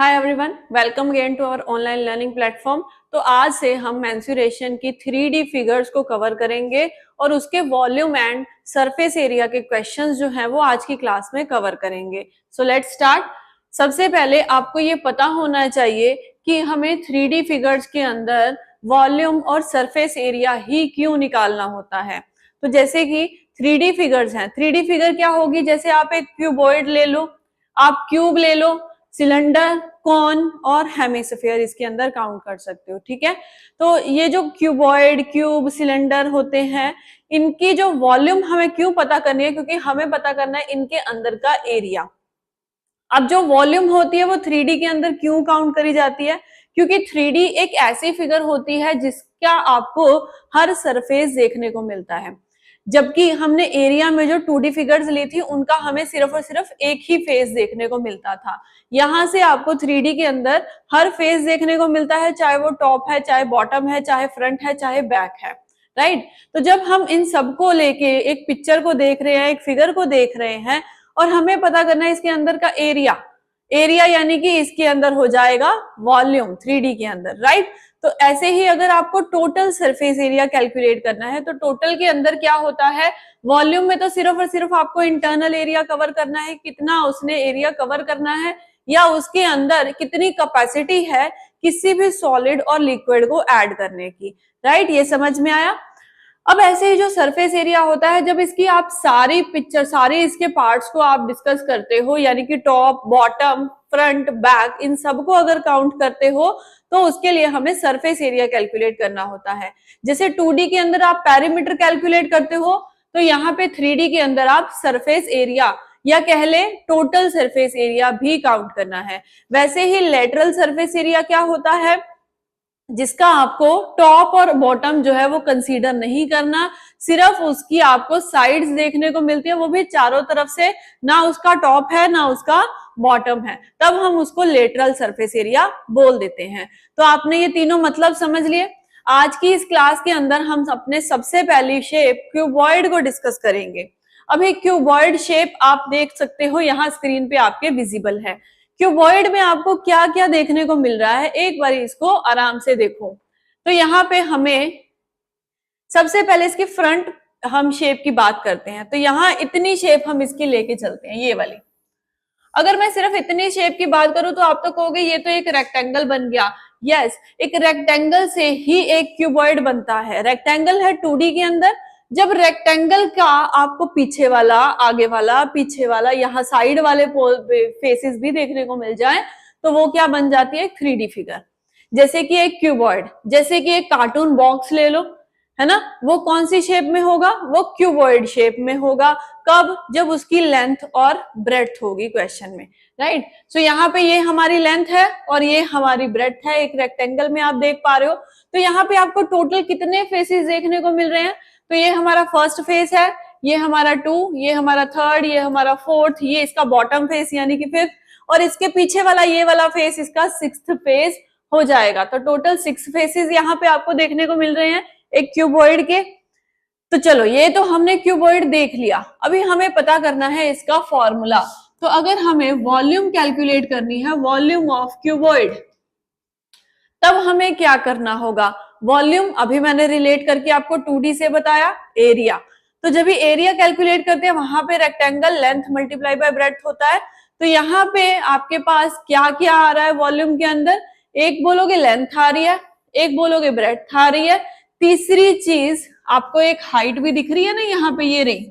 Hi everyone, welcome again to our online learning platform. तो आज से हम मेंसुरेशन की 3D फिगर्स को कवर करेंगे और उसके वॉल्यूम एंड सरफेस एरिया के क्वेश्चंस जो हैं वो आज की क्लास में कवर करेंगे। So let's start. सबसे पहले आपको ये पता होना चाहिए कि हमें 3D फिगर्स के अंदर वॉल्यूम और सरफेस एरिया ही क्यों निकालना होता है। तो जैसे कि 3D फिगर्स हैं, 3D फिगर क्या होगी, जैसे आप एक क्यूबॉइड ले लो, आप क्यूब ले लो, सिलेंडर, कॉन और हेमिस्फीयर इसके अंदर काउंट कर सकते हो। ठीक है, तो ये जो क्यूबॉइड, क्यूब, सिलेंडर होते हैं, इनकी जो वॉल्यूम हमें क्यों पता करनी है, क्योंकि हमें पता करना है इनके अंदर का एरिया। अब जो वॉल्यूम होती है वो 3D के अंदर क्यों काउंट करी जाती है, क्योंकि 3D एक ऐसी फिगर होती है जिसका आपको हर सरफेस देखने को मिलता है, जबकि हमने एरिया में जो 2D फिगर्स ली थी उनका हमें सिर्फ और सिर्फ एक ही फेस देखने को मिलता था। यहां से आपको 3D के अंदर हर फेस देखने को मिलता है, चाहे वो टॉप है, चाहे बॉटम है, चाहे फ्रंट है, चाहे बैक है। राइट, तो जब हम इन सबको लेके एक पिक्चर को देख रहे हैं, एक फिगर को देख रहे हैं और हमें पता करना है इसके अंदर का एरिया, एरिया यानी कि इसके अंदर हो जाएगा वॉल्यूम 3D के अंदर। राइट, तो ऐसे ही अगर आपको टोटल सरफेस एरिया कैलकुलेट करना है तो टोटल के अंदर क्या होता है, वॉल्यूम में तो सिर्फ और सिर्फ आपको इंटरनल एरिया कवर करना है, कितना उसने एरिया कवर करना है या उसके अंदर कितनी कैपेसिटी है किसी भी सॉलिड और लिक्विड को ऐड करने की। राइट, ये समझ में आया। अब ऐसे ही जो सरफेस एरिया होता है, जब इसकी आप सारी पिक्चर, सारे इसके पार्ट्स को आप डिस्कस करते हो, यानी कि टॉप, बॉटम, फ्रंट, बैक, इन सबको अगर काउंट करते हो तो उसके लिए हमें सरफेस एरिया कैलकुलेट करना होता है। जैसे 2D के अंदर आप पेरीमीटर कैलकुलेट करते हो, तो यहाँ पे 3D के अंदर आप सरफेस एरिया या कह ले टोटल सरफेस एरिया भी काउंट करना है। वैसे ही लेटरल सरफेस एरिया क्या होता है, जिसका आपको टॉप और बॉटम जो है वो कंसीडर नहीं करना, सिर्फ उसकी आपको साइड्स देखने को मिलती है, वो भी चारों तरफ से, ना उसका टॉप है ना उसका बॉटम है, तब हम उसको लेटरल सरफेस एरिया बोल देते हैं। तो आपने ये तीनों मतलब समझ लिए। आज की इस क्लास के अंदर हम अपने सबसे पहली शेप क्यूबॉइड को डिस्कस करेंगे। अभी क्यूबॉइड शेप आप देख सकते हो, यहाँ स्क्रीन पे आपके विजिबल है। क्यूबॉइड में आपको क्या क्या देखने को मिल रहा है, एक बार इसको आराम से देखो। तो यहाँ पे हमें सबसे पहले इसकी फ्रंट हम शेप की बात करते हैं, तो यहाँ इतनी शेप हम इसकी लेके चलते हैं, ये वाली। अगर मैं सिर्फ इतनी शेप की बात करूं तो आप तो कहोगे ये तो एक रेक्टेंगल बन गया। यस, एक रेक्टेंगल से ही एक क्यूबॉइड बनता है। रेक्टेंगल है 2D के अंदर, जब रेक्टेंगल का आपको पीछे वाला, आगे वाला, पीछे वाला, यहाँ साइड वाले फेसेस भी देखने को मिल जाए तो वो क्या बन जाती है, 3D फिगर। जैसे कि एक क्यूबॉइड, जैसे कि एक कार्टून बॉक्स ले लो, है ना, वो कौन सी शेप में होगा, वो क्यूबॉइड शेप में होगा। कब, जब उसकी लेंथ और ब्रेड्थ होगी क्वेश्चन में। राइट, सो यहाँ पे ये हमारी लेंथ है और ये हमारी ब्रेड्थ है, एक रेक्टेंगल में आप देख पा रहे हो। तो यहाँ पे आपको टोटल कितने फेसेस देखने को मिल रहे हैं, तो ये हमारा फर्स्ट फेस है, ये हमारा 2, ये हमारा थर्ड, ये हमारा फोर्थ, ये इसका बॉटम फेस यानी कि 5th, और इसके पीछे वाला ये वाला फेस इसका 6th फेस हो जाएगा। तो टोटल 6 फेसेस यहाँ पे आपको देखने को मिल रहे हैं एक क्यूबॉइड के। तो चलो, ये तो हमने क्यूबॉइड देख लिया। अभी हमें पता करना है इसका फॉर्मूला। तो अगर हमें वॉल्यूम कैलकुलेट करनी है, वॉल्यूम ऑफ क्यूबॉइड, तब हमें क्या करना होगा, वॉल्यूम अभी मैंने रिलेट करके आपको 2D से बताया, एरिया। तो जब भी एरिया कैलकुलेट करते हैं वहां पे rectangle length multiply by breadth होता है। तो यहाँ पे आपके पास क्या क्या आ रहा है वॉल्यूम के अंदर, एक बोलोगे लेंथ आ रही है, एक बोलोगे ब्रेड्थ आ रही है, तीसरी चीज आपको एक हाइट भी दिख रही है ना यहाँ पे, ये रही।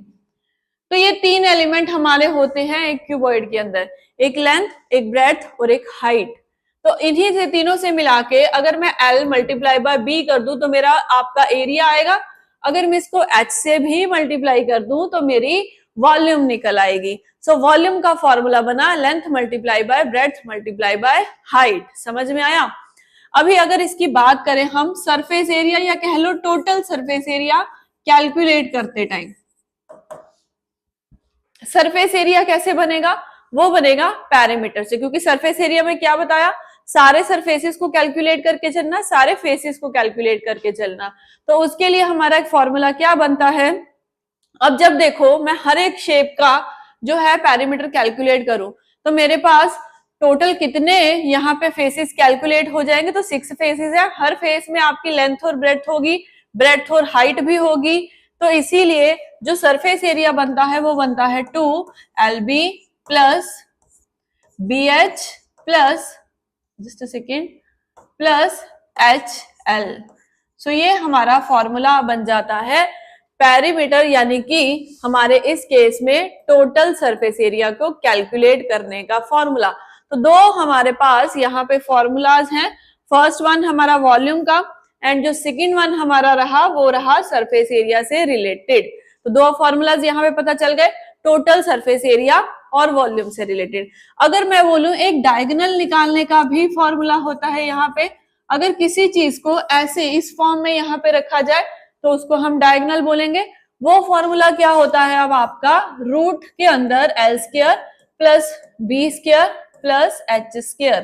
तो ये 3 एलिमेंट हमारे होते हैं एक क्यूबॉइड के अंदर, एक लेंथ, एक ब्रेड्थ और एक हाइट। तो इन्हीं से तीनों से मिला के अगर मैं L मल्टीप्लाई बाय B कर दूं तो मेरा आपका एरिया आएगा। अगर मैं इसको H से भी मल्टीप्लाई कर दूं तो मेरी वॉल्यूम निकल आएगी। सो वॉल्यूम का फॉर्मूला बना length multiply by breadth multiply by height. समझ में आया। अभी अगर इसकी बात करें हम सरफेस एरिया या कह लो टोटल सरफेस एरिया कैलकुलेट करते टाइम, सरफेस एरिया कैसे बनेगा, वो बनेगा पैरामीटर से, क्योंकि सरफेस एरिया में क्या बताया, सारे सरफेसेस को कैलकुलेट करके चलना, सारे फेसेस को कैलकुलेट करके चलना। तो उसके लिए हमारा एक फॉर्मूला क्या बनता है, अब जब देखो मैं हर एक शेप का जो है पैरामीटर कैलकुलेट करूं तो मेरे पास टोटल कितने यहाँ पे फेसेस कैलकुलेट हो जाएंगे, तो 6 फेसेस है, हर फेस में आपकी लेंथ और ब्रेड्थ होगी, ब्रेड्थ और हाइट भी होगी, तो इसीलिए जो सरफेस एरिया बनता है वो बनता है 2LB plus BH plus just a second plus HL। सो ये हमारा फॉर्मूला बन जाता है पेरीमीटर, यानी कि हमारे इस केस में टोटल सरफेस एरिया को कैलकुलेट करने का फॉर्मूला। तो दो हमारे पास यहाँ पे फॉर्मूलाज हैं, फर्स्ट वन हमारा वॉल्यूम का एंड जो सेकंड वन हमारा रहा वो रहा सरफेस एरिया से रिलेटेड। तो दो फॉर्मूलाज यहाँ पे पता चल गए, टोटल सरफेस एरिया और वॉल्यूम से रिलेटेड। अगर मैं बोलूं एक डायगोनल निकालने का भी फॉर्मूला होता है यहाँ पे, अगर किसी चीज को ऐसे इस फॉर्म में यहाँ पे रखा जाए तो उसको हम डायगोनल बोलेंगे। वो फॉर्मूला क्या होता है अब आपका, रूट के अंदर L square plus B square plus H square.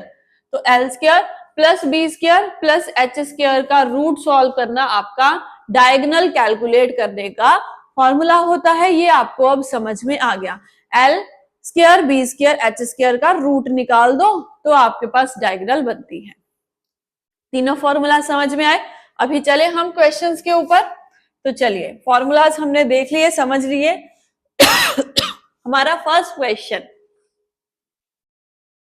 तो L square plus B square plus H square का रूट सॉल्व करना आपका डायगोनल कैलकुलेट करने का फॉर्मूला होता है। ये आपको अब समझ में आ गया, L square B square H square का रूट निकाल दो तो आपके पास डायगोनल बनती है। तीनों फॉर्मूला समझ में आए। अभी चले हम क्वेश्चंस के ऊपर। तो चलिए फॉर्मूलाज हमने देख लिए, समझ लिए। हमारा फर्स्ट क्वेश्चन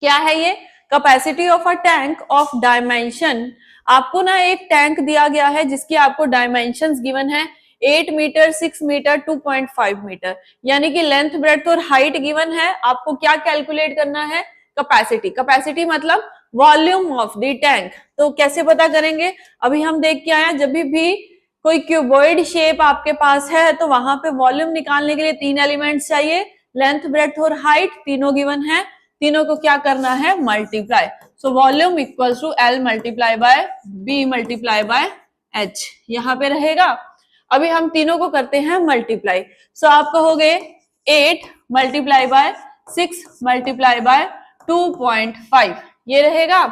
क्या है, ये capacity of a tank of dimension. आपको ना एक टैंक दिया गया है जिसकी आपको डायमेंशंस गिवन है 8 मीटर, 6 मीटर, 2.5 मीटर, यानी कि लेंथ ब्रेड्थ और हाइट गिवन है। आपको क्या कैलकुलेट करना है, कैपेसिटी। कैपेसिटी मतलब वॉल्यूम ऑफ द टैंक। तो कैसे पता करेंगे, अभी हम देख के आए, जब भी कोई क्यूबॉइड शेप आपके पास है तो वहां पे वॉल्यूम निकालने के लिए 3 एलिमेंट्स चाहिए, लेंथ ब्रेड्थ और हाइट, तीनों गिवन है, तीनों को क्या करना है, multiply. So volume equals to L multiply by B multiply by H यहाँ पे रहेगा। अभी हम तीनों को करते हैं मल्टीप्लाई। सो आप कहोगे 8 मल्टीप्लाई बाय 6 मल्टीप्लाई बाय 2.5 ये रहेगा।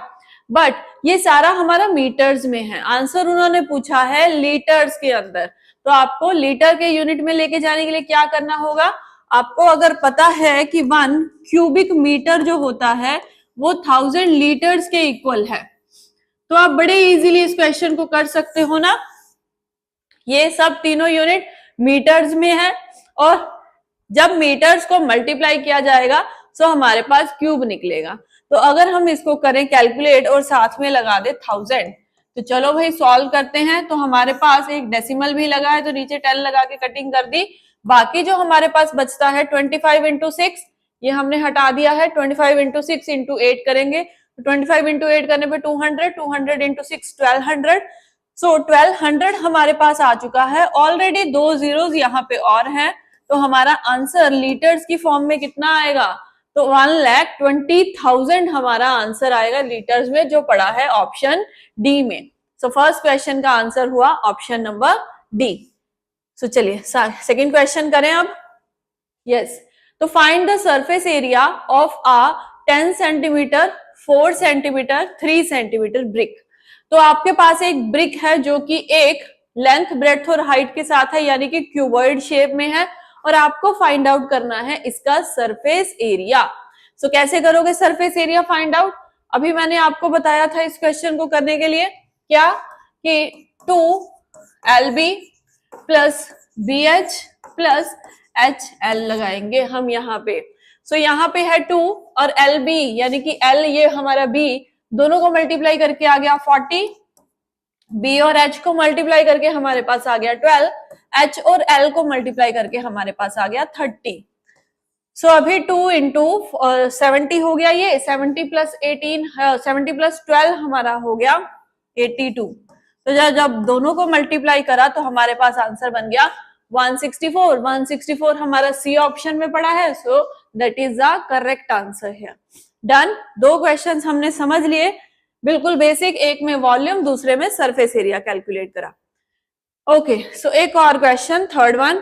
बट ये सारा हमारा मीटर्स में है, आंसर उन्होंने पूछा है लीटर्स के अंदर। तो आपको लीटर के यूनिट में लेके जाने के लिए क्या करना होगा, आपको अगर पता है कि 1 क्यूबिक मीटर जो होता है वो 1000 लीटर्स के इक्वल है, तो आप बड़े इजीली इस क्वेश्चन को कर सकते हो ना। ये सब तीनों यूनिट मीटर्स में है और जब मीटर्स को मल्टीप्लाई किया जाएगा तो हमारे पास क्यूब निकलेगा। तो अगर हम इसको करें कैलकुलेट और साथ में लगा दे 1000, तो चलो भाई सॉल्व करते हैं। तो हमारे पास एक डेसिमल भी लगा है तो नीचे 10 लगा के कटिंग कर दी। बाकी जो हमारे पास बचता है 25 इंटू 6 ये हमने हटा दिया है, 25 इंटू 6 इंटू 8 करेंगे तो 25 इंटू 8 करने पे 200, 200 इंटू 6 1200। सो 1200 हमारे पास आ चुका है। ऑलरेडी 2 जीरोस यहाँ पे और हैं, तो हमारा आंसर लीटर्स की फॉर्म में कितना आएगा, तो 1,20,000 हमारा आंसर आएगा लीटर्स में, जो पड़ा है ऑप्शन डी में। सो फर्स्ट क्वेश्चन का आंसर हुआ ऑप्शन नंबर डी। सो चलिए सेकंड क्वेश्चन करें अब। यस, तो find the surface area of a 10 centimetre, 4 centimetre, 3 centimetre brick. तो आपके पास एक ब्रिक है जो कि एक लेंथ ब्रेड्थ और हाइट के साथ है, यानी कि क्यूबॉइड शेप में है, और आपको फाइंड आउट करना है इसका सरफेस एरिया। सो कैसे करोगे सरफेस एरिया फाइंड आउट, अभी मैंने आपको बताया था इस क्वेश्चन को करने के लिए क्या, कि 2LB plus BH plus HL लगाएंगे हम यहाँ पे। सो यहाँ पे है 2 और LB यानी कि L ये हमारा B, दोनों को मल्टीप्लाई करके आ गया 40, B और H को मल्टीप्लाई करके हमारे पास आ गया 12, H और L को मल्टीप्लाई करके हमारे पास आ गया 30। सो अभी 2 इंटू 70 हो गया, ये 70 प्लस 18, 70 प्लस 12 हमारा हो गया 82। तो जब दोनों को मल्टीप्लाई करा तो हमारे पास आंसर बन गया 164। 164 हमारा सी ऑप्शन में पड़ा है, so that is the correct answer है। डन, दो क्वेश्चंस हमने समझ लिए, बिल्कुल बेसिक, एक में वॉल्यूम दूसरे में सरफेस एरिया कैलकुलेट करा। ओके, सो एक और question, third one,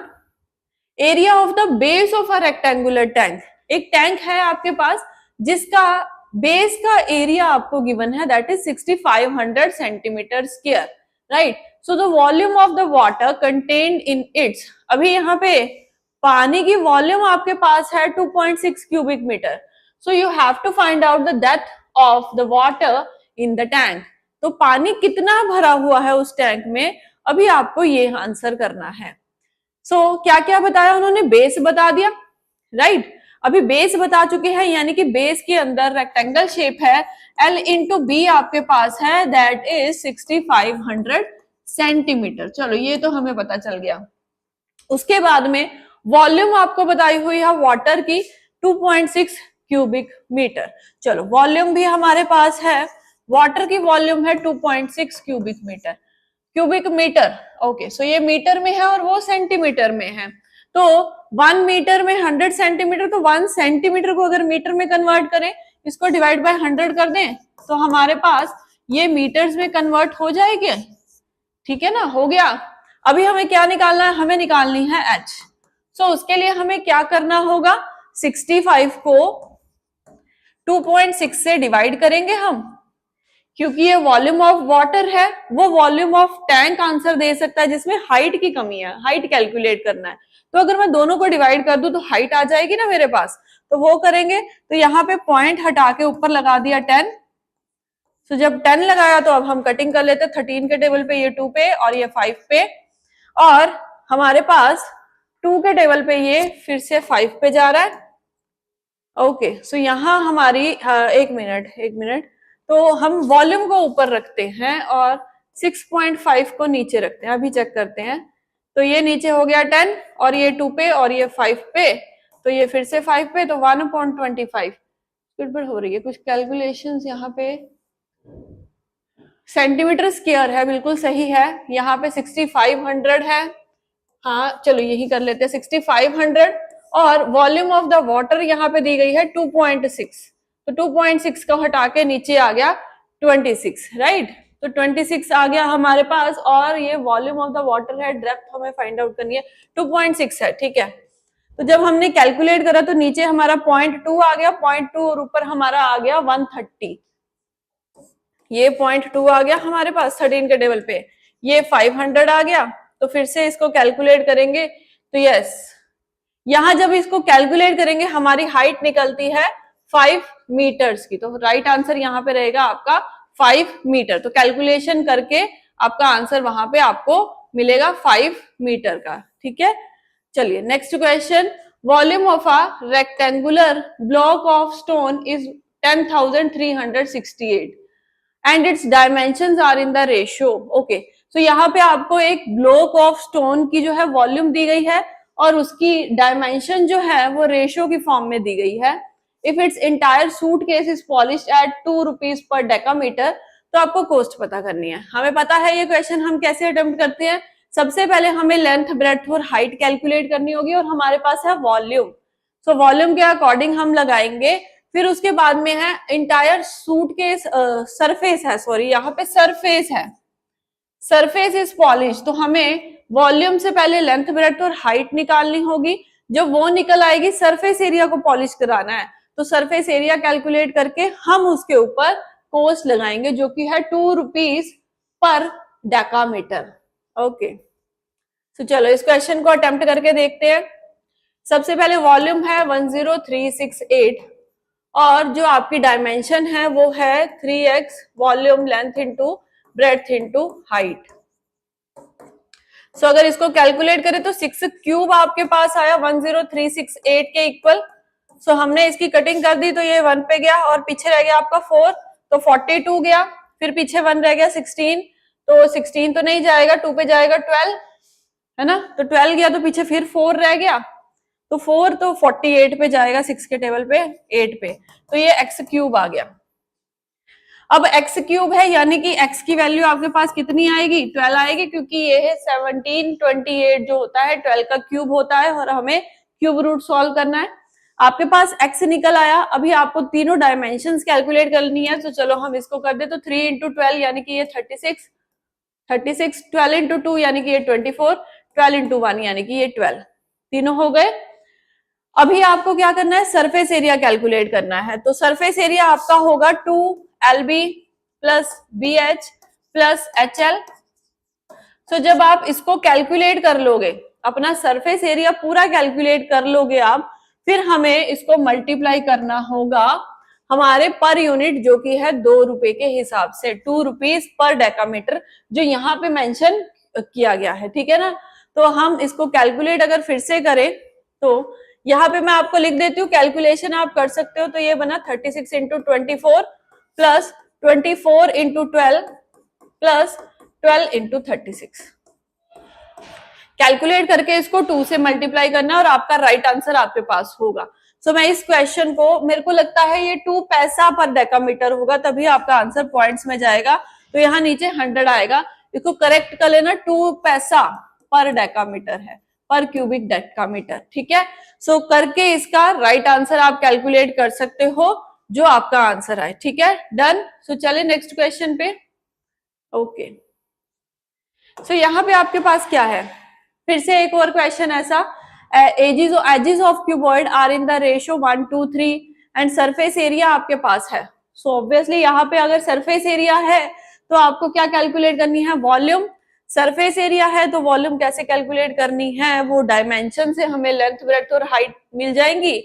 area of the base of a rectangular tank. एक टैंक है आपके पास जिसका बेस का एरिया आपको गिवन है, that is 6500 centimetre square, right. So the volume of the water contained in its, अभी यहाँ पे पानी की वॉल्यूम आपके पास है 2.6 cubic metre. So you have to find out the depth of the water in the tank. तो पानी कितना भरा हुआ है उस टैंक में, अभी आपको ये आंसर करना है। सो क्या क्या बताया उन्होंने, बेस बता दिया, राइट। अभी बेस बता चुके हैं, यानी कि बेस के अंदर रेक्टेंगल शेप है, L इंटू बी आपके पास है, दैट इज 6500 सेंटीमीटर। चलो ये तो हमें पता चल गया। उसके बाद में वॉल्यूम आपको बताई हुई है वाटर की 2.6 क्यूबिक मीटर। चलो वॉल्यूम भी हमारे पास है, वाटर की वॉल्यूम है 2.6 cubic metre. Cubic metre, okay, so ये मीटर में है और वो सेंटीमीटर में है। तो 1 मीटर में 100 सेंटीमीटर, तो 1 सेंटीमीटर को अगर मीटर में कन्वर्ट करें, इसको डिवाइड बाय 100 कर दें, तो हमारे पास ये मीटर्स में कन्वर्ट हो जाएगी। ठीक है ना, हो गया। अभी हमें क्या निकालना है, हमें निकालनी है h। सो उसके लिए हमें क्या करना होगा, 65 को 2.6 से डिवाइड करेंगे हम, क्योंकि ये वॉल्यूम ऑफ वाटर है, वो वॉल्यूम ऑफ टैंक आंसर दे सकता है जिसमें हाइट की कमी है, हाइट कैलकुलेट करना है। तो अगर मैं दोनों को डिवाइड कर दूं तो हाइट आ जाएगी ना मेरे पास, तो वो करेंगे। तो यहाँ पे पॉइंट हटा के ऊपर लगा दिया 10। तो जब 10 लगाया तो अब हम कटिंग कर लेते हैं, 13 के टेबल पे ये 2 पे और ये 5 पे, और हमारे पास 2 के टेबल पे ये फिर से 5 पे जा रहा है। ओके, सो यहाँ हमारी एक मिनट, तो हम वॉल्यूम को ऊपर रखते हैं और 6.5 को नीचे रखते हैं। अभी चेक करते हैं, तो ये नीचे हो गया 10 और ये 2 पे और ये 5 पे, तो ये फिर से 5 पे, तो 1/25। गड़बड़ हो रही है कुछ कैलकुलेशंस यहाँ पे। सेंटीमीटर स्क्वायर है, बिल्कुल सही है। यहाँ पे 6500 है, हाँ चलो यही कर लेते हैं 6500, और वॉल्यूम ऑफ द वाटर यहाँ पे दी गई है 2.6, तो 2.6 को हटा के नीचे आ गया 26, राइट। तो 26 आ गया हमारे पास, और ये वॉल्यूम ऑफ द वाटर है, डेप्थ हमें फाइंड आउट करनी है, 2.6 है, ठीक है। तो जब हमने कैलकुलेट करा तो नीचे हमारा 0.2 आ गया, 0.2 और ऊपर हमारा आ गया 130, ये 0.2 आ गया हमारे पास 13 के टेबल पे, ये 500 आ गया। तो फिर से इसको कैलकुलेट करेंगे, तो यस, यहां जब इसको कैलकुलेट करेंगे हमारी हाइट निकलती है 5 मीटर्स की, तो राइट आंसर यहाँ पे रहेगा आपका 5 मीटर। तो कैलकुलेशन करके आपका आंसर वहां पे आपको मिलेगा 5 मीटर का, ठीक है। चलिए next question, volume of a rectangular block of stone is 10,368 and its dimensions are in the ratio. Okay, so यहाँ पे आपको एक ब्लॉक ऑफ स्टोन की जो है वॉल्यूम दी गई है और उसकी डायमेंशन जो है वो रेशियो की फॉर्म में दी गई है। If its entire suitcase is polished at 2 rupees पर डेकामीटर, तो आपको कॉस्ट पता करनी है। हमें पता है ये क्वेश्चन हम कैसे अटेम्प्ट करते हैं, सबसे पहले हमें लेंथ, ब्रेड्थ और हाइट कैलकुलेट करनी होगी, और हमारे पास है वॉल्यूम। सो वॉल्यूम के अकॉर्डिंग हम लगाएंगे, फिर उसके बाद में है इंटायर सूटकेस सरफेस है, सॉरी यहाँ पे सरफेस है, सरफेस इज पॉलिश, तो हमें वॉल्यूम से पहले लेंथ, ब्रेड्थ और हाइट निकालनी होगी। जब वो निकल आएगी, सरफेस एरिया को पॉलिश कराना है, तो सरफेस एरिया कैलकुलेट करके हम उसके ऊपर कॉस्ट लगाएंगे, जो कि है 2 रुपीज पर डेकामीटर। ओके, तो चलो इस क्वेश्चन को अटेम्प्ट करके देखते हैं। सबसे पहले वॉल्यूम है 10368, और जो आपकी डायमेंशन है वो है 3x volume length into breadth into height. So अगर इसको कैलकुलेट करें तो 6 क्यूब आपके पास आया 10368 के इक्वल। सो हमने इसकी कटिंग कर दी, तो ये 1 पे गया और पीछे रह गया आपका 4, तो 42 गया, फिर पीछे 1 रह गया 16, तो 16 तो नहीं जाएगा, 2 पे जाएगा 12, है ना, तो 12 गया तो पीछे फिर 4 रह गया, तो 4 तो 48 पे जाएगा, 6 के टेबल पे 8 पे, तो ये x क्यूब आ गया। अब x क्यूब है, यानी कि x की वैल्यू आपके पास कितनी आएगी, 12 आएगी, क्योंकि ये है 1728 जो होता है 12 का क्यूब होता है, और हमें क्यूब रूट सॉल्व करना है। आपके पास x निकल आया, अभी आपको तीनों डायमेंशंस कैलकुलेट करनी है, तो चलो हम इसको कर दे, तो 3 इंटू 12 यानी कि ये 36, 12 इंटू 2 यानी कि ये 24, 12 इंटू 1 यानी कि ये 12, तीनों हो गए। अभी आपको क्या करना है, सरफेस एरिया कैलकुलेट करना है, तो सरफेस एरिया आपका होगा 2LB plus BH plus HL। तो जब आप इसको कैलकुलेट कर लोगे, अपना सरफेस एरिया पूरा कैलकुलेट कर लोगे आप, फिर हमें इसको मल्टीप्लाई करना होगा हमारे पर यूनिट जो कि है 2 रुपए के हिसाब से, 2 रुपीज पर डेकामीटर, जो यहाँ पे मेंशन किया गया है, ठीक है ना। तो हम इसको कैलकुलेट अगर फिर से करें तो यहाँ पे मैं आपको लिख देती हूँ, कैलकुलेशन आप कर सकते हो। तो ये बना 36 into 24 plus 24 into 12 plus 12 into 36। Calculate करके इसको 2 से मल्टीप्लाई करना और आपका राइट आंसर आपके पास होगा। सो मैं इस क्वेश्चन को, मेरे को लगता है ये 2 पैसा पर डेकामीटर होगा, तभी आपका आंसर पॉइंट्स में जाएगा। तो यहाँ नीचे 100 आएगा, इसको करेक्ट कर लेना, 2 पैसा पर डेकामीटर है, पर क्यूबिक डेकामीटर, ठीक है। सो करके इसका राइट आंसर आप कैलकुलेट कर सकते हो, जो आपका आंसर आए, ठीक है, डन। सो चले नेक्स्ट क्वेश्चन पे। ओके, सो यहाँ पे आपके पास क्या है, फिर से एक और क्वेश्चन ऐसा, edges of cuboid are in the ratio 1 to 3 and surface area आपके पास है। सो ऑब्वियसली यहाँ पे अगर सरफेस एरिया है तो आपको क्या कैलकुलेट करनी है, वॉल्यूम। सरफेस एरिया है तो वॉल्यूम कैसे कैलकुलेट करनी है, वो डायमेंशन से हमें लेंथ ब्रेड्थ और हाइट मिल जाएंगी,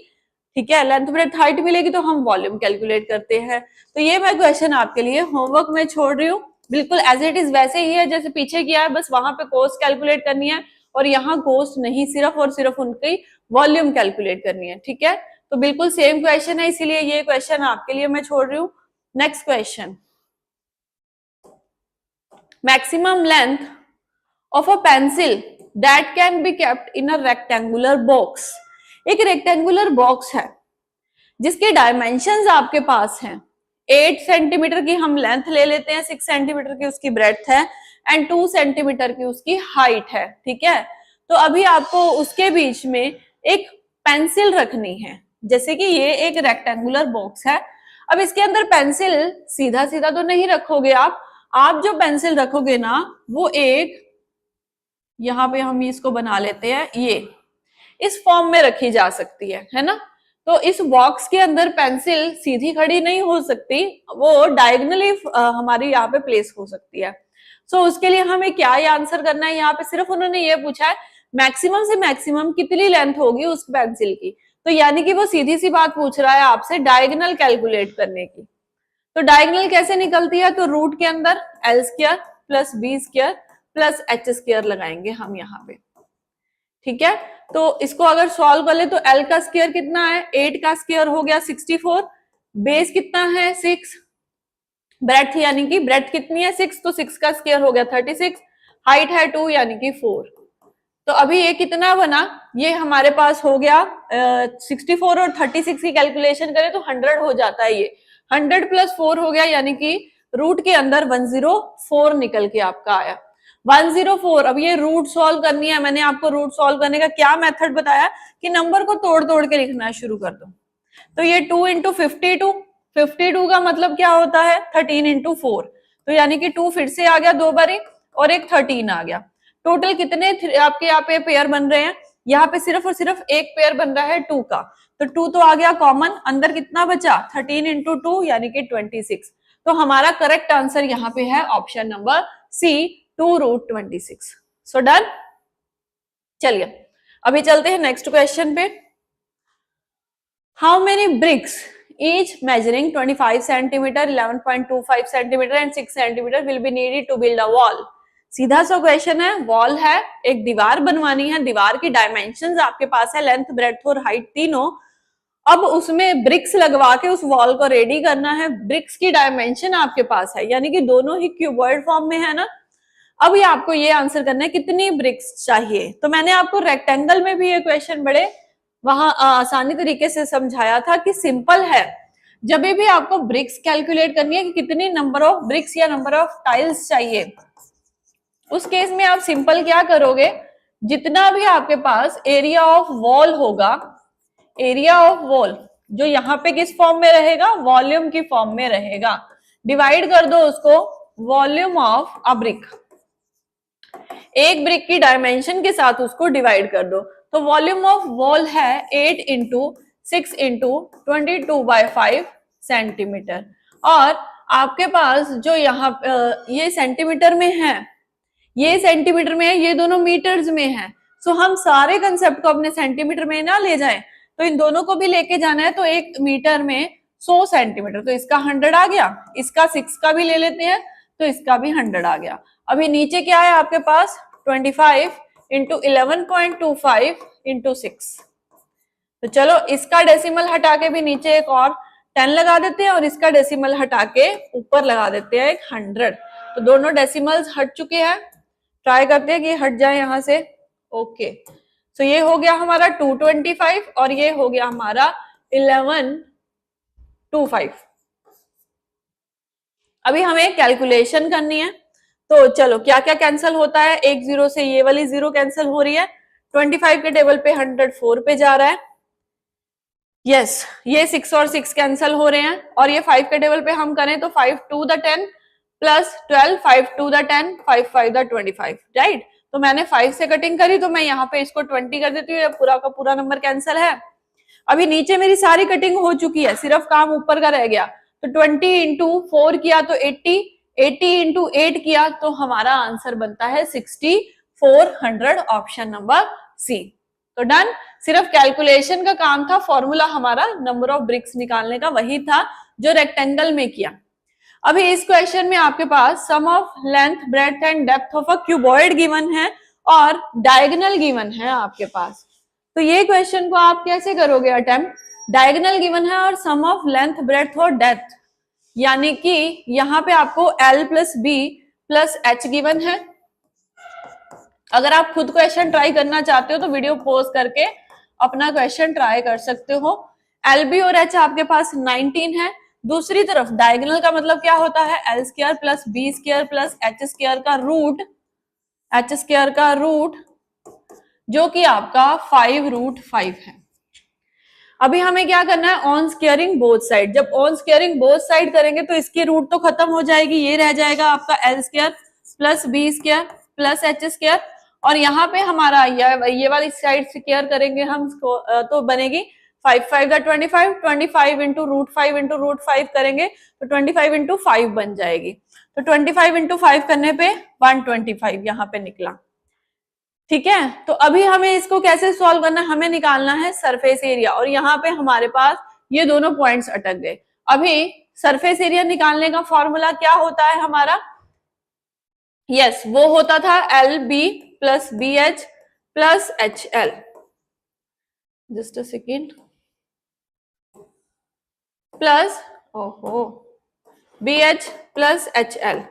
ठीक है। लेंथ ब्रेड्थ हाइट मिलेगी तो हम वॉल्यूम कैलकुलेट करते हैं। तो ये मैं क्वेश्चन आपके लिए होमवर्क में छोड़ रही हूँ, बिल्कुल एज इट इज वैसे ही है जैसे पीछे किया है, बस वहां पे कोस्ट कैलकुलेट करनी है और यहाँ कोस्ट नहीं, सिर्फ और सिर्फ उनकी वॉल्यूम कैलकुलेट करनी है, ठीक है। तो बिल्कुल सेम क्वेश्चन है, इसीलिए ये क्वेश्चन आपके लिए मैं छोड़ रही हूँ। Next question, maximum length of a pencil that can be kept in a rectangular box. एक रेक्टेंगुलर बॉक्स है जिसके डायमेंशंस आपके पास हैं, 8 सेंटीमीटर की हम लेंथ ले लेते हैं, 6 सेंटीमीटर की उसकी ब्रेड्थ है एंड 2 सेंटीमीटर की उसकी हाइट है, ठीक है। तो अभी आपको उसके बीच में एक पेंसिल रखनी है, जैसे कि ये एक रेक्टेंगुलर बॉक्स है। अब इसके अंदर पेंसिल सीधा सीधा तो नहीं रखोगे आप जो पेंसिल रखोगे ना वो एक, यहाँ पे हम इसको बना लेते हैं, ये इस फॉर्म में रखी जा सकती है ना। तो इस बॉक्स के अंदर पेंसिल सीधी खड़ी नहीं हो सकती, वो डायगनली हमारी यहाँ पे प्लेस हो सकती है। सो उसके लिए हमें क्या ये आंसर करना है, यहाँ पे सिर्फ उन्होंने ये पूछा है मैक्सिमम से मैक्सिमम कितनी लेंथ होगी उस पेंसिल की। तो यानी कि वो सीधी सी बात पूछ रहा है आपसे डायगनल कैलकुलेट करने की। तो डायगनल कैसे निकलती है, तो रूट के अंदर L square plus B square plus H square लगाएंगे हम यहाँ पे, ठीक है। तो इसको अगर सॉल्व कर ले तो एल का स्क्वायर कितना है, 8 का स्क्वायर हो गया 64, बेस कितना है 6, ब्रेड्थ यानी कि ब्रेड्थ कितनी है 6, तो 6 का स्क्वायर हो गया 36, हाइट है 2 यानी कि 4। तो अभी ये कितना बना, ये हमारे पास हो गया 64 और 36 की कैलकुलेशन करें तो 100 हो जाता है, ये 100 प्लस 4 हो गया, यानी कि रूट के अंदर 104 निकल के आपका आया 104। अब ये रूट सॉल्व करनी है, मैंने आपको रूट सॉल्व करने का क्या मेथड बताया कि नंबर को तोड़ तोड़ के लिखना शुरू कर दो। तो ये 2 इंटू 52, 52 का मतलब क्या होता है 13 इंटू 4, तो यानी कि 2 फिर से आ गया 2 बारी और एक 13 आ गया। टोटल कितने आपके यहाँ पे पेयर बन रहे हैं, यहाँ पे सिर्फ और सिर्फ एक पेयर बन रहा है 2 का, तो 2 तो आ गया कॉमन, अंदर कितना बचा 13 इंटू 2 यानी कि 26। तो हमारा करेक्ट आंसर यहाँ पे है option number C, 2√26। So done. चलिए अभी चलते हैं नेक्स्ट क्वेश्चन पे। How many bricks each measuring 25 centimeter, 11.25 centimeter and 6 centimeter will be needed to build a wall। सीधा सा क्वेश्चन है, वॉल है, एक दीवार बनवानी है, दीवार की डायमेंशंस आपके पास है, लेंथ ब्रेड्थ और हाइट तीनों। अब उसमें ब्रिक्स लगवा के उस वॉल को रेडी करना है, ब्रिक्स की डायमेंशन आपके पास है, यानी कि दोनों ही क्यूबॉइड फॉर्म में है ना। अब ये आपको ये आंसर करना है कितनी ब्रिक्स चाहिए। तो मैंने आपको रेक्टेंगल में भी ये क्वेश्चन बड़े वहां आसानी तरीके से समझाया था कि सिंपल है, जब भी आपको ब्रिक्स कैलकुलेट करनी है कि कितनी नंबर ऑफ ब्रिक्स या नंबर ऑफ टाइल्स चाहिए, उस केस में आप सिंपल क्या करोगे, जितना भी आपके पास एरिया ऑफ वॉल होगा, एरिया ऑफ वॉल जो यहाँ पे किस फॉर्म में रहेगा, वॉल्यूम की फॉर्म में रहेगा, डिवाइड कर दो उसको वॉल्यूम ऑफ अ ब्रिक, एक ब्रिक की डायमेंशन के साथ उसको डिवाइड कर दो। तो वॉल्यूम ऑफ वॉल है 8 इंटू 6 इंटू 22/5 सेंटीमीटर, और आपके पास जो यहाँ ये सेंटीमीटर में है, ये सेंटीमीटर में है, ये दोनों मीटर्स में है। सो हम सारे कंसेप्ट को अपने सेंटीमीटर में ना ले जाएं, तो इन दोनों को भी लेके जाना है, तो 1 मीटर में 100 सेंटीमीटर, तो इसका 100 आ गया, इसका 6 का भी ले लेते हैं तो इसका भी 100 आ गया। अभी नीचे क्या है आपके पास 25 इंटू 11.25 इंटू 6, तो चलो इसका डेसिमल हटा के भी नीचे एक और 10 लगा देते हैं और इसका डेसिमल हटा के ऊपर लगा देते हैं एक 100, तो दोनों डेसिमल्स हट चुके हैं, ट्राई करते हैं कि हट जाए यहां से। ओके, तो ये हो गया हमारा 225 और ये हो गया हमारा 1125। अभी हमें कैलकुलेशन करनी है, तो चलो क्या क्या कैंसिल होता है, एक जीरो से ये वाली जीरो कैंसिल हो रही है, 25 के टेबल पे 104 पे जा रहा है, यस ये 6 और 6 कैंसिल हो रहे हैं, और ये 5 के टेबल पे हम करें तो 5 to the 10 plus 12, 5 to the 10, 5 5 the 25, right. तो मैंने 5 से कटिंग करी तो मैं यहाँ पे इसको 20 कर देती हूँ, पूरा का पूरा नंबर कैंसिल है। अभी नीचे मेरी सारी कटिंग हो चुकी है, सिर्फ काम ऊपर का रह गया, तो 20 इंटू 4 किया तो 80, 80 इंटू 8 किया तो हमारा आंसर बनता है 6400, ऑप्शन नंबर सी। तो डन, सिर्फ कैलकुलेशन का काम था, फॉर्मूला हमारा नंबर ऑफ ब्रिक्स निकालने का वही था जो रेक्टेंगल में किया। अभी इस क्वेश्चन में आपके पास sum of length, breadth and depth of a cuboid given है और डायगोनल गिवन है आपके पास, तो ये क्वेश्चन को आप कैसे करोगे अटेम्प्ट, डायगोनल गिवन है और सम ऑफ लेंथ, ब्रेड्थ और डेप्थ, यानी कि यहाँ पे आपको L plus B plus H given है। अगर आप खुद क्वेश्चन ट्राई करना चाहते हो तो वीडियो पॉज करके अपना क्वेश्चन ट्राई कर सकते हो। एल बी और एच आपके पास 19 है, दूसरी तरफ डायगोनल का मतलब क्या होता है, L square plus B square plus H square का रूट, एच स्क्वायर का रूट जो कि आपका 5√5 है। अभी हमें क्या करना है, ऑन स्क्वायरिंग बोथ साइड, जब ऑन स्क्वायरिंग बोथ साइड करेंगे तो इसकी रूट तो खत्म हो जाएगी, ये रह जाएगा आपका L square plus B square plus H square, और यहाँ पे हमारा ये वाली साइड स्क्वायर करेंगे हम तो बनेगी 5 5 द 25, 25 इंटू √5 इंटू √5 करेंगे तो 25 इंटू 5 बन जाएगी, तो 25 इंटू 5 करने पे 125 यहाँ पे निकला, ठीक है। तो अभी हमें इसको कैसे सॉल्व करना है, हमें निकालना है सरफेस एरिया, और यहाँ पे हमारे पास ये दोनों पॉइंट्स अटक गए। अभी सरफेस एरिया निकालने का फॉर्मूला क्या होता है हमारा, यस वो होता था l b plus b h plus h l, just a second, plus ओहो b h plus h l,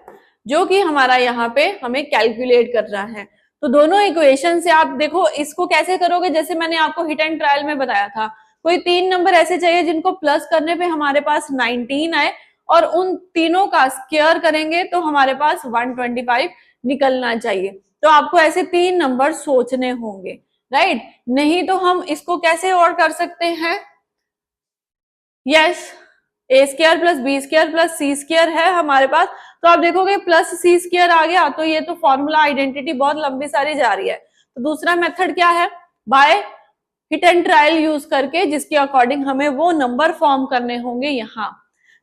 जो कि हमारा यहाँ पे हमें कैलकुलेट करना है। तो दोनों इक्वेशन से आप देखो इसको कैसे करोगे, जैसे मैंने आपको हिट एंड ट्रायल में बताया था, कोई 3 नंबर ऐसे चाहिए जिनको प्लस करने पे हमारे पास 19 आए, और उन तीनों का स्क्वायर करेंगे तो हमारे पास 125 निकलना चाहिए। तो आपको ऐसे 3 नंबर सोचने होंगे, राइट। नहीं तो हम इसको कैसे और कर सकते हैं, yes A square plus B square plus C square है हमारे पास, तो आप देखोगे प्लस सी स्क्वायर आ गया, तो ये तो फॉर्मूला आइडेंटिटी बहुत लंबी सारी जा रही है। तो दूसरा मेथड क्या है, by hit and trial use करके, जिसके अकॉर्डिंग हमें वो नंबर फॉर्म करने होंगे यहाँ।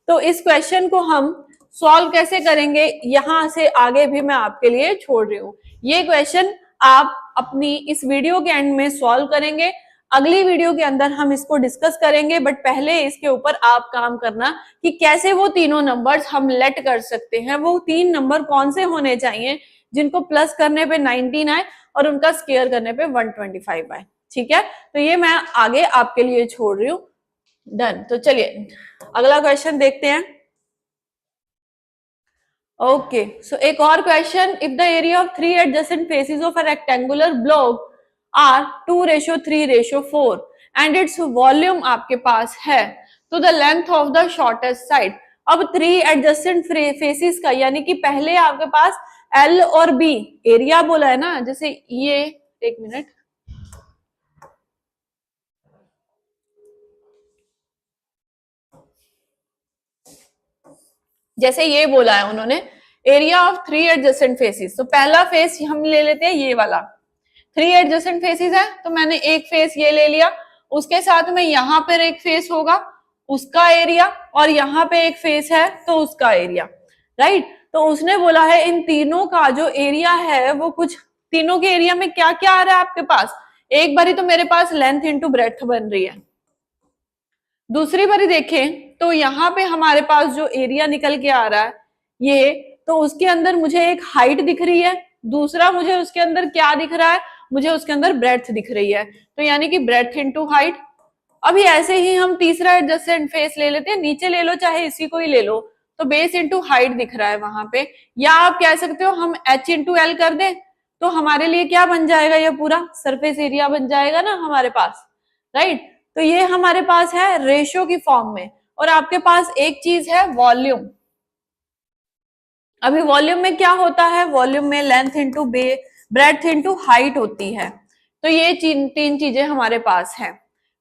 तो इस क्वेश्चन को हम सॉल्व कैसे करेंगे, यहां से आगे भी मैं आपके लिए छोड़ रही हूँ। ये क्वेश्चन आप अपनी इस वीडियो के एंड में सॉल्व करेंगे, अगली वीडियो के अंदर हम इसको डिस्कस करेंगे, बट पहले इसके ऊपर आप काम करना कि कैसे वो तीनों नंबर्स हम लेट कर सकते हैं, वो 3 नंबर कौन से होने चाहिए जिनको प्लस करने पे 19 आए और उनका स्क्वायर करने पे 125 आए, ठीक है। तो ये मैं आगे आपके लिए छोड़ रही हूँ, डन। तो चलिए अगला क्वेश्चन देखते हैं। ओके, सो एक और question, if the area of 3 adjacent faces of a rectangular block are 2:3:4 and its volume आपके पास है, तो the length of the shortest side. अब 3 एडजेसेंट फेसेस का, यानी कि पहले आपके पास L और B एरिया बोला है ना, जैसे ये, एक मिनट, जैसे ये बोला है उन्होंने एरिया ऑफ 3 एडजेसेंट फेसेस, तो पहला फेस हम ले लेते हैं ये वाला, 3 एडजेसेंट फेसेस है, तो मैंने एक फेस ये ले लिया, उसके साथ में यहाँ पर एक फेस होगा उसका एरिया, और यहाँ पे एक फेस है तो उसका एरिया, राइट। तो उसने बोला है इन तीनों का जो एरिया है वो कुछ, तीनों के एरिया में क्या क्या आ रहा है आपके पास, एक बारी तो मेरे पास लेंथ इंटू ब्रेड्थ बन रही है, दूसरी बारी देखें तो यहाँ पे हमारे पास जो एरिया निकल के आ रहा है ये, तो उसके अंदर मुझे एक हाइट दिख रही है, दूसरा मुझे उसके अंदर क्या दिख रहा है, मुझे उसके अंदर ब्रेड्थ दिख रही है, तो यानी कि ब्रेड्थ इनटू हाइट। अभी ऐसे ही हम तीसरा एडजेसेंट फेस ले लेते हैं, नीचे ले लो चाहे इसी को ही ले लो, तो बेस इंटू हाइट दिख रहा है वहां पे, या आप कह सकते हो हम h इंटू एल कर दें, तो हमारे लिए क्या बन जाएगा, ये पूरा सरफेस एरिया बन जाएगा ना हमारे पास, राइट। तो ये हमारे पास है रेशियो की फॉर्म में, और आपके पास एक चीज है वॉल्यूम। अभी वॉल्यूम में क्या होता है, वॉल्यूम में length into breadth into height होती है, तो ये तीन चीजें हमारे पास है,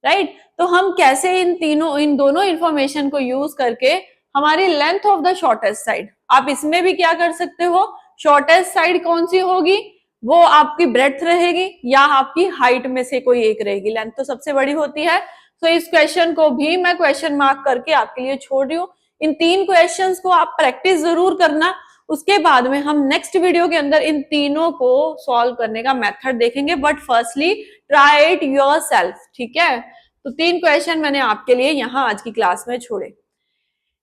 राइट। तो हम कैसे इन दोनों इंफॉर्मेशन को यूज करके हमारी length of the shortest side, आप इसमें भी क्या कर सकते हो, शॉर्टेस्ट साइड कौन सी होगी, वो आपकी ब्रेड्थ रहेगी या आपकी हाइट में से कोई एक रहेगी, लेंथ तो सबसे बड़ी होती है। तो इस क्वेश्चन को भी मैं क्वेश्चन मार्क करके आपके लिए छोड़ रही हूँ। इन 3 क्वेश्चंस को आप प्रैक्टिस जरूर करना, उसके बाद में हम नेक्स्ट वीडियो के अंदर इन तीनों को सॉल्व करने का मेथड देखेंगे, but firstly try it yourself, ठीक है। तो 3 क्वेश्चन मैंने आपके लिए यहाँ आज की क्लास में छोड़े।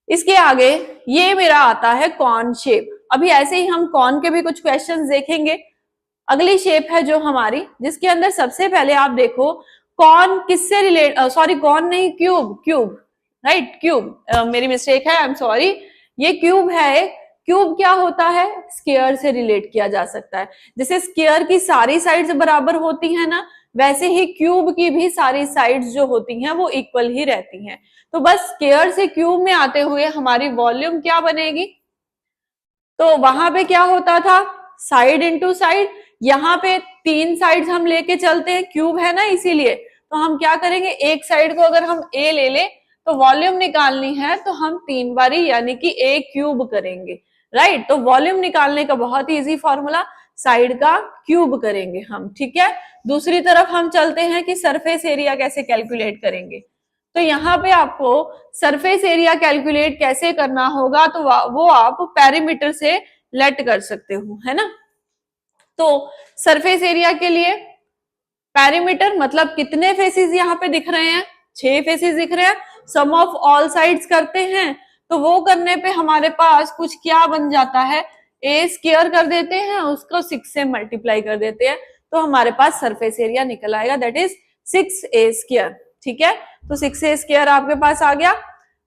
इसके आगे ये मेरा आता है कॉर्न शेप। अभी ऐसे ही हम कॉर्न के भी कुछ क्वेश्चंस देखेंगे। अगली शेप है जो हमारी, जिसके अंदर सबसे पहले आप देखो कॉर्न किससे रिलेट, सॉरी कॉर्न नहीं, क्यूब, राइट, क्यूब, मेरी मिस्टेक है, आई एम सॉरी, ये क्यूब है। क्यूब क्या होता है, स्क्वायर से रिलेट किया जा सकता है। जैसे स्क्वायर की सारी साइड्स बराबर होती है ना, वैसे ही क्यूब की भी सारी साइड्स जो होती हैं वो इक्वल ही रहती हैं। तो बस स्क्वायर से क्यूब में आते हुए हमारी वॉल्यूम क्या बनेगी, तो वहां पे क्या होता था, साइड इंटू साइड, यहाँ पे 3 साइड्स हम लेके चलते हैं, क्यूब है ना इसीलिए, तो हम क्या करेंगे, एक साइड को अगर हम ए ले ले तो वॉल्यूम निकालनी है तो हम 3 बारी यानी कि ए क्यूब करेंगे, राइट। तो वॉल्यूम निकालने का बहुत ही इजी फॉर्मूला, साइड का क्यूब करेंगे हम, ठीक है। दूसरी तरफ हम चलते हैं कि सरफेस एरिया कैसे कैलकुलेट करेंगे। तो यहाँ पे आपको सरफेस एरिया कैलकुलेट कैसे करना होगा, तो वो आप पेरीमीटर से लेट कर सकते हो, है ना। तो सरफेस एरिया के लिए पेरीमीटर मतलब कितने फेसेस यहाँ पे दिख रहे हैं, 6 फेसेस दिख रहे हैं, सम ऑफ ऑल साइड्स करते हैं, तो वो करने पे हमारे पास कुछ क्या बन जाता है, ए स्क्वायर कर देते हैं, उसको 6 से मल्टीप्लाई कर देते हैं, तो हमारे पास सरफेस एरिया निकल आएगा, दैट इज 6a स्क्वायर, ठीक है। तो 6a स्क्वायर आपके पास आ गया।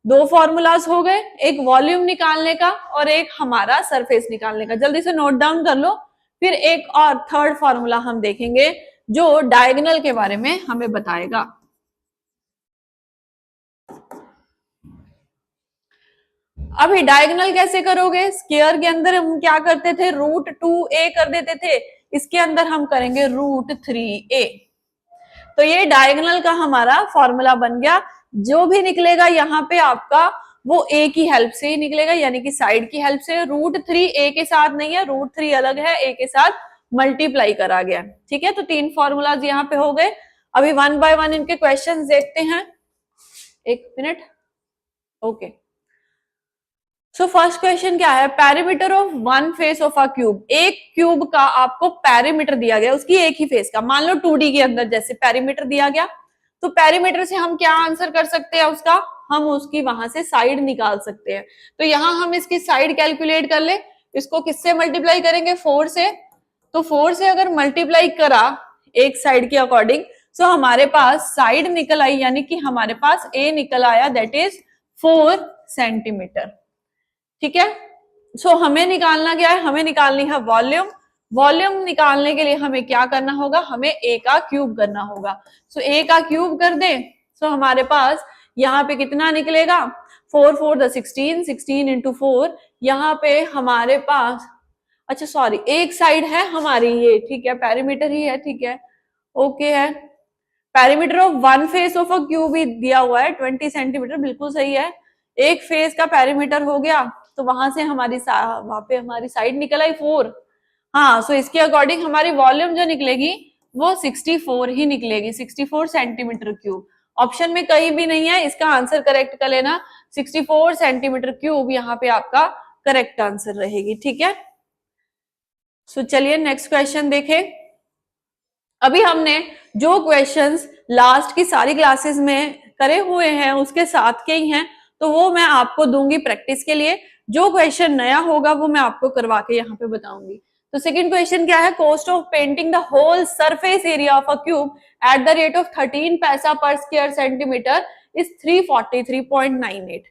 2 फॉर्मूलाज हो गए, एक वॉल्यूम निकालने का और एक हमारा सरफेस निकालने का, जल्दी से नोट डाउन कर लो। फिर एक और थर्ड फॉर्मूला हम देखेंगे जो डायगोनल के बारे में हमें बताएगा। अभी डायगोनल कैसे करोगे, स्क्वायर के अंदर हम क्या करते थे, √2a कर देते थे, इसके अंदर हम करेंगे √3a। तो ये डायगोनल का हमारा फॉर्मूला बन गया। जो भी निकलेगा यहाँ पे आपका वो a की हेल्प से ही निकलेगा, यानी कि साइड की हेल्प से। √3 a के साथ नहीं है, √3 अलग है, a के साथ मल्टीप्लाई करा गया, ठीक है। तो 3 फॉर्मूलाज यहाँ पे हो गए। अभी 1 बाय 1 इनके क्वेश्चंस देखते हैं, एक मिनट, ओके। सो फर्स्ट क्वेश्चन क्या है, perimeter of 1 face of a cube. एक क्यूब का आपको पेरीमीटर दिया गया, उसकी एक ही फेस का, मान लो 2D के अंदर जैसे पेरीमीटर दिया गया, तो पेरीमीटर से हम क्या आंसर कर सकते हैं उसका, हम उसकी वहां से साइड निकाल सकते हैं। तो यहां हम इसकी साइड कैलकुलेट कर ले, इसको किससे मल्टीप्लाई करेंगे, 4 से। तो 4 से अगर मल्टीप्लाई करा एक साइड के अकॉर्डिंग, तो हमारे पास साइड निकल आई, यानी कि हमारे पास ए निकल आया, दैट इज 4 सेंटीमीटर, ठीक है। सो हमें निकालना क्या है, हमें निकालनी है वॉल्यूम। वॉल्यूम निकालने के लिए हमें क्या करना होगा, हमें ए का क्यूब करना होगा। सो ए का क्यूब कर दे, सो हमारे पास यहाँ पे कितना निकलेगा, 4 4 द 16, 16 इंटू 4, यहाँ पे हमारे पास, अच्छा सॉरी, एक साइड है हमारी ये, ठीक है, पेरीमीटर ही है, ठीक है, ओके है। Perimeter of 1 face of a cube भी दिया हुआ है 20 सेंटीमीटर, बिल्कुल सही है। एक फेस का पेरीमीटर हो गया, तो वहां से वहां पे हमारी साइड निकल आई 4। हाँ, सो इसके अकॉर्डिंग हमारी वॉल्यूम जो निकलेगी वो 64 ही निकलेगी, 64 सेंटीमीटर क्यूब। ऑप्शन में कहीं भी नहीं है, इसका आंसर करेक्ट कर लेना, 64 सेंटीमीटर क्यूब यहाँ पे आपका करेक्ट आंसर रहेगी, ठीक है। सो चलिए नेक्स्ट क्वेश्चन देखें। अभी हमने जो क्वेश्चंस लास्ट की सारी क्लासेस में करे हुए हैं उसके साथ के ही हैं, तो वो मैं आपको दूंगी प्रैक्टिस के लिए। जो क्वेश्चन नया होगा वो मैं आपको करवा के यहाँ पे बताऊंगी। तो सेकंड क्वेश्चन क्या है, cost of painting the whole surface area of a cube at the rate of 13 paisa पर स्क्वायर सेंटीमीटर इज 343.98।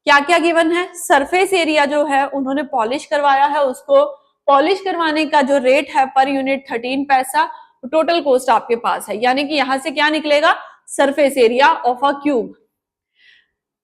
क्या क्या गिवन है, सरफेस एरिया जो है उन्होंने पॉलिश करवाया है, उसको पॉलिश करवाने का जो रेट है पर यूनिट 13 पैसा, टोटल कॉस्ट आपके पास है, यानी कि यहां से क्या निकलेगा, surface area of a cube.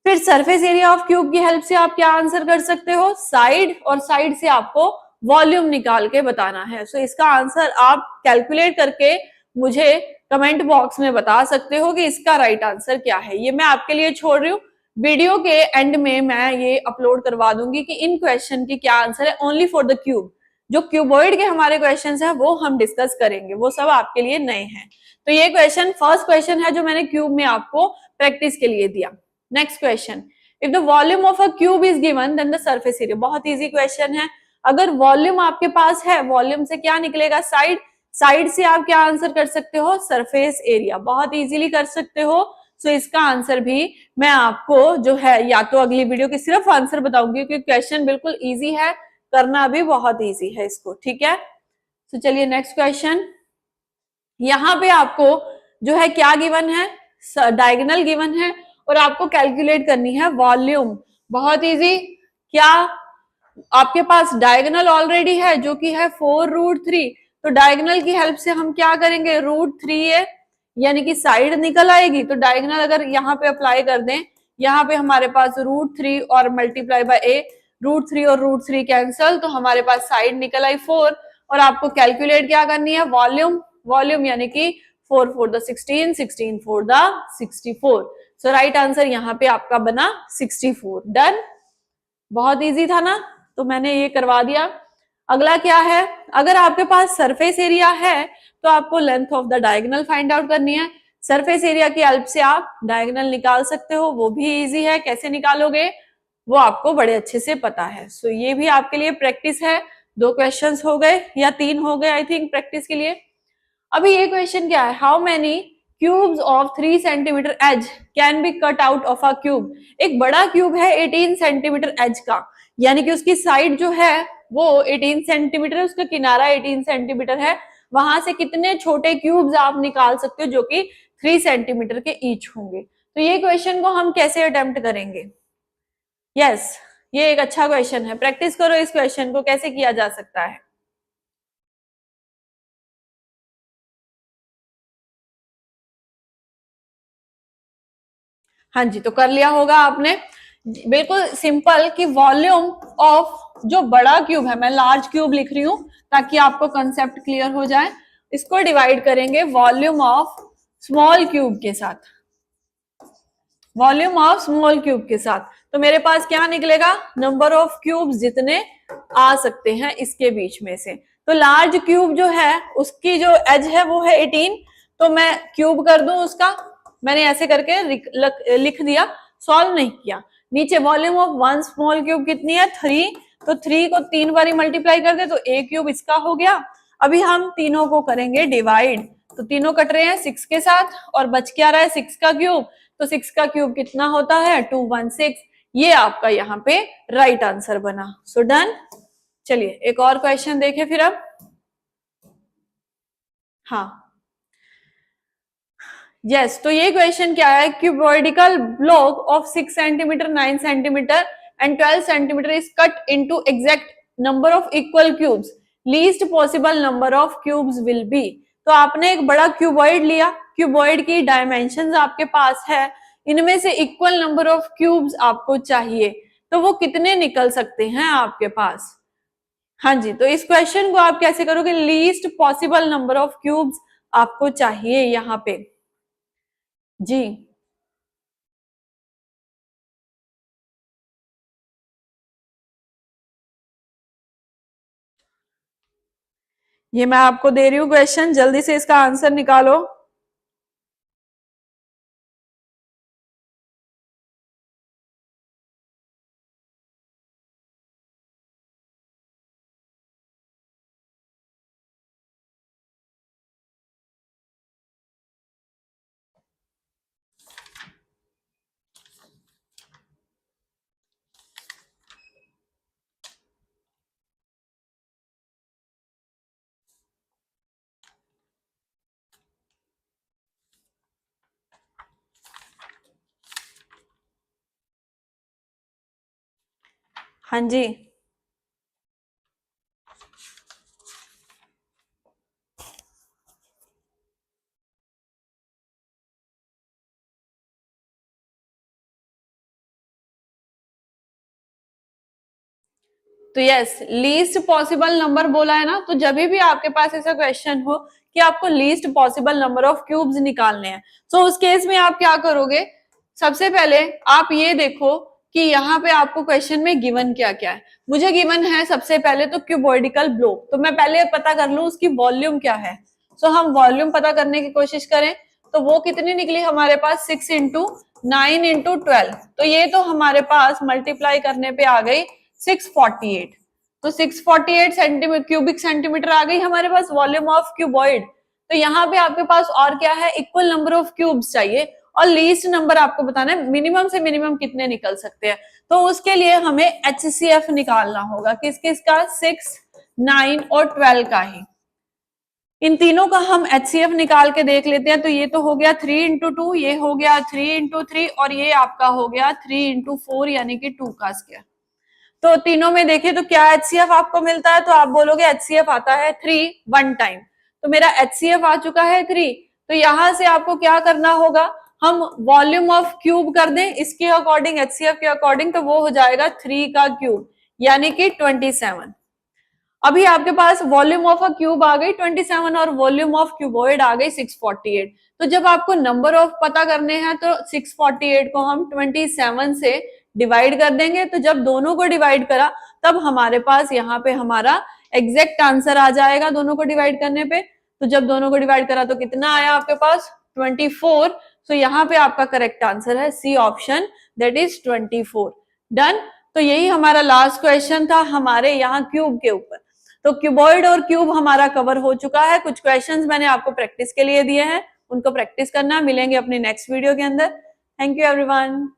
फिर सरफेस एरिया ऑफ क्यूब की हेल्प से आप क्या आंसर कर सकते हो, साइड, और साइड से आपको वॉल्यूम निकाल के बताना है। सो इसका आंसर आप कैलकुलेट करके मुझे कमेंट बॉक्स में बता सकते हो कि इसका राइट आंसर क्या है। ये मैं आपके लिए छोड़ रही हूँ, वीडियो के एंड में मैं ये अपलोड करवा दूंगी कि इन क्वेश्चन की क्या आंसर है, ओनली फॉर द क्यूब। जो क्यूबॉइड के हमारे क्वेश्चन है वो हम डिस्कस करेंगे, वो सब आपके लिए नए हैं। तो ये क्वेश्चन फर्स्ट क्वेश्चन है जो मैंने क्यूब में आपको प्रैक्टिस के लिए दिया। Next question, if the volume of a cube is given then the surface area. बहुत इजी क्वेश्चन है, अगर वॉल्यूम आपके पास है, वॉल्यूम से क्या निकलेगा, साइड, साइड से आप क्या आंसर कर सकते हो, सरफेस एरिया, बहुत इजीली कर सकते हो। सो इसका आंसर भी मैं आपको जो है या तो अगली वीडियो की सिर्फ आंसर बताऊंगी, क्योंकि क्वेश्चन बिल्कुल इजी है, करना भी बहुत इजी है इसको, ठीक है। तो चलिए नेक्स्ट क्वेश्चन, यहां पे आपको जो है क्या गिवन है, डायगोनल गिवन है और आपको कैलकुलेट करनी है वॉल्यूम। बहुत इजी, क्या आपके पास डायगोनल ऑलरेडी है जो कि है 4√3, तो डायगोनल की हेल्प से हम क्या करेंगे, √3a, यानी कि साइड निकल आएगी। तो डायगोनल अगर यहाँ पे अप्लाई कर दें, यहाँ पे हमारे पास √3 और मल्टीप्लाई बाय a, √3 और √3 कैंसल, तो हमारे पास साइड निकल आई 4, और आपको कैलकुलेट क्या करनी है, वॉल्यूम, वॉल्यूम यानी कि 4 4 the 16, 16 4 the 64। So right answer यहाँ पे आपका बना 64। डन, बहुत इजी था ना, तो मैंने ये करवा दिया। अगला क्या है, अगर आपके पास सरफेस एरिया है तो आपको length of the diagonal find out करनी है। सरफेस एरिया की हेल्प से आप डायगोनल निकाल सकते हो, वो भी इजी है, कैसे निकालोगे वो आपको बड़े अच्छे से पता है। सो ये भी आपके लिए प्रैक्टिस है, 2 क्वेश्चंस हो गए या 3 हो गए आई थिंक प्रैक्टिस के लिए। अभी ये क्वेश्चन क्या है, how many cubes of 3 centimetre edge can be cut out of a cube. एक बड़ा क्यूब है 18 सेंटीमीटर एज का, यानी कि उसकी साइड जो है वो 18 सेंटीमीटर है, उसका किनारा 18 सेंटीमीटर है, वहां से कितने छोटे क्यूब्स आप निकाल सकते हो जो कि 3 सेंटीमीटर के ईच होंगे। तो ये क्वेश्चन को हम कैसे अटेम्प्ट करेंगे, यस ये एक अच्छा क्वेश्चन है, प्रैक्टिस करो इस क्वेश्चन को कैसे किया जा सकता है। हाँ जी, तो कर लिया होगा आपने, बिल्कुल सिंपल कि वॉल्यूम ऑफ जो बड़ा क्यूब है, मैं लार्ज क्यूब लिख रही हूं ताकि आपको कंसेप्ट क्लियर हो जाए, इसको डिवाइड करेंगे वॉल्यूम ऑफ स्मॉल क्यूब के साथ, वॉल्यूम ऑफ स्मॉल क्यूब के साथ। तो मेरे पास क्या निकलेगा, नंबर ऑफ क्यूब जितने आ सकते हैं इसके बीच में से। तो लार्ज क्यूब जो है उसकी जो एज है वो है 18, तो मैं क्यूब कर दूं उसका, मैंने ऐसे करके लिख दिया, सॉल्व नहीं किया। नीचे वॉल्यूम ऑफ 1 स्मॉल क्यूब कितनी है, 3, तो 3 को 3 बारी मल्टीप्लाई कर दे तो a क्यूब इसका हो गया। अभी हम तीनों को करेंगे डिवाइड, तो तीनों कट रहे हैं 6 के साथ और बच क्या रहा है 6 का क्यूब, तो 6 का क्यूब कितना होता है 216, ये आपका यहाँ पे राइट आंसर बना। सो डन। चलिए एक और क्वेश्चन देखें फिर अब, हाँ यस तो ये क्वेश्चन क्या है, cuboidical block of 6 centimetre 9 centimetre and 12 centimetre is cut into exact number of equal cubes, least possible number of cubes will be. तो आपने एक बड़ा क्यूबॉइड लिया, क्यूबॉइड की डायमेंशंस आपके पास है, इनमें से इक्वल नंबर ऑफ क्यूब्स आपको चाहिए, तो वो कितने निकल सकते हैं आपके पास। हाँ जी, तो इस क्वेश्चन को आप कैसे करोगे, least possible number of cubes आपको चाहिए यहाँ पे जी। ये मैं आपको दे रही हूँ क्वेश्चन, जल्दी से इसका आंसर निकालो। हाँ जी। तो यस, लीस्ट पॉसिबल नंबर बोला है ना, तो जब भी आपके पास ऐसा क्वेश्चन हो कि आपको least possible number of cubes निकालने हैं, तो उस केस में आप क्या करोगे, सबसे पहले आप ये देखो कि यहाँ पे आपको क्वेश्चन में गिवन क्या क्या है। मुझे गिवन है सबसे पहले तो क्यूबॉइडिकल ब्लॉक, तो मैं पहले पता कर लूं उसकी वॉल्यूम क्या है। सो हम वॉल्यूम पता करने की कोशिश करें, तो वो कितनी निकली हमारे पास 6 इंटू 9 इंटू 12, तो ये तो हमारे पास मल्टीप्लाई करने पे आ गई 648। तो 648 सेंटीमीटर क्यूबिक सेंटीमीटर आ गई हमारे पास वॉल्यूम ऑफ क्यूबॉइड। तो यहाँ पे आपके पास और क्या है, इक्वल नंबर ऑफ क्यूब्स चाहिए और लीस्ट नंबर आपको बताना है मिनिमम से मिनिमम कितने निकल सकते हैं। तो उसके लिए हमें HCF निकालना होगा, किस किस का, 6, 9 और 12 का ही। इन तीनों का हम HCF निकाल के देख लेते हैं। तो ये तो हो गया 3 इंटू 2, ये हो गया 3 इंटू 3 और ये आपका हो गया 3 इंटू 4 यानी कि 2 का स्क्वायर। तो तीनों में देखिए तो क्या HCF आपको मिलता है, तो आप बोलोगे HCF आता है 3 वन टाइम। तो मेरा HCF आ चुका है 3। तो यहां से आपको क्या करना होगा, हम वॉल्यूम ऑफ क्यूब कर दें इसके अकॉर्डिंग, HCF के अकॉर्डिंग, तो वो हो जाएगा 3 का क्यूब यानी कि 27। अभी आपके पास वॉल्यूम ऑफ अ क्यूब आ गई 27 और वॉल्यूम ऑफ क्यूबॉइड आ गई 648। तो जब आपको नंबर ऑफ पता करने हैं तो 648 को हम 27 से डिवाइड कर देंगे। तो जब दोनों को डिवाइड करा तब हमारे पास यहाँ पे हमारा एग्जैक्ट आंसर आ जाएगा दोनों को डिवाइड करने पे। तो जब दोनों को डिवाइड करा तो कितना आया आपके पास, 24। तो यहाँ पे आपका करेक्ट आंसर है C option, that is 24। Done. तो यही हमारा लास्ट क्वेश्चन था हमारे यहाँ क्यूब के ऊपर। तो क्यूबॉइड और क्यूब हमारा कवर हो चुका है। कुछ क्वेश्चंस मैंने आपको प्रैक्टिस के लिए दिए हैं, उनको प्रैक्टिस करना। मिलेंगे अपनी नेक्स्ट वीडियो के अंदर। Thank you everyone.